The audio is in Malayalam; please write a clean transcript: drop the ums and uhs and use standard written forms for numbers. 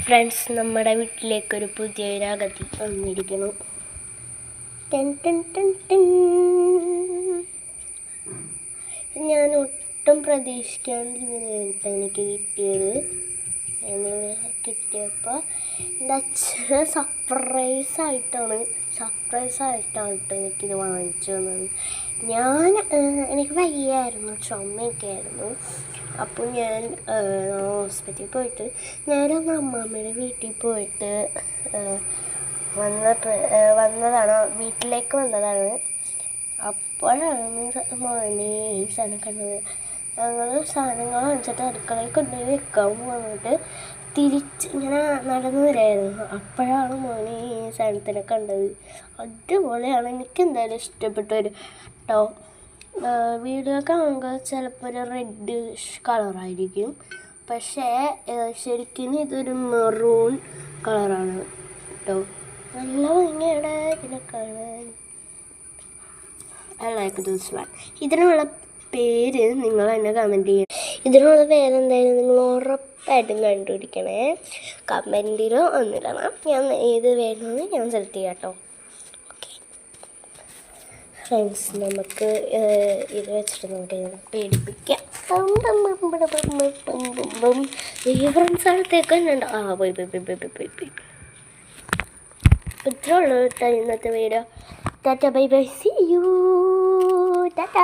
ഫ്രണ്ട്സ്, നമ്മുടെ വീട്ടിലേക്കൊരു പുതിയൊരു അഗതി വന്നിരിക്കുന്നു. ഞാൻ ഒട്ടും പ്രതീക്ഷിക്കാണ്ടിരുന്നിട്ട് എനിക്ക് കിട്ടിയപ്പോൾ എൻ്റെ അച്ഛന് സർപ്രൈസായിട്ടാണ് കേട്ടോ എനിക്കിത് വാങ്ങിച്ചു തന്നത്. എനിക്ക് വയ്യായിരുന്നു, ചുമയൊക്കെ ആയിരുന്നു. അപ്പോൾ ഞാൻ ഹോസ്പിറ്റലിൽ പോയിട്ട് നേരെ അമ്മാമ്മയുടെ വീട്ടിൽ പോയിട്ട് വന്നതാണ്, വീട്ടിലേക്ക് വന്നതാണ്. അപ്പോഴാണ് മോനെ ഈ സാധനം കണ്ടത്. ഞങ്ങൾ സാധനങ്ങൾ വാങ്ങിച്ചിട്ട് അടുക്കളയിൽ കൊണ്ടുപോയി വെക്കാൻ വന്നിട്ട് തിരിച്ച് ഇങ്ങനെ നടന്നു വരായിരുന്നു. അപ്പോഴാണ് മോനെ ഈ സാധനത്തിനെ കണ്ടത്. അടിപൊളിയാണ്, എനിക്ക് എന്തായാലും ഇഷ്ടപ്പെട്ടൊരു കേട്ടോ. വീഡിയോ കാണുമ്പോൾ ചിലപ്പോൾ ഒരു റെഡ് കളറായിരിക്കും, പക്ഷേ ശരിക്കും ഇതൊരു മെറൂൺ കളറാണ് കേട്ടോ. നല്ല ഭംഗിയുടെ ഇതിനെ കാണാൻ. I like this one. ഇതിനുള്ള പേര് നിങ്ങൾ തന്നെ കമൻറ്റ് ചെയ്യണം. ഇതിനുള്ള പേരെന്തായാലും നിങ്ങൾ ഉറപ്പായിട്ടും കണ്ടുപിടിക്കണേ. കമൻറ്റിലോ ഒന്നിടണം. ഞാൻ ഏത് വേണമെന്ന് ഞാൻ സെലക്ട് ചെയ്യാം കേട്ടോ. ഫ്രണ്ട്സ്, നമുക്ക് ഇത് വെച്ചിട്ട് നമുക്ക് പേടിപ്പിക്കാം. ഫ്രണ്ട്സ് അടുത്തേക്ക് തന്നെ പോയി ഇത്രേ ഉള്ളൂ കേട്ടോ ഇന്നത്തെ video. Tata, bye bye, see you, Tata.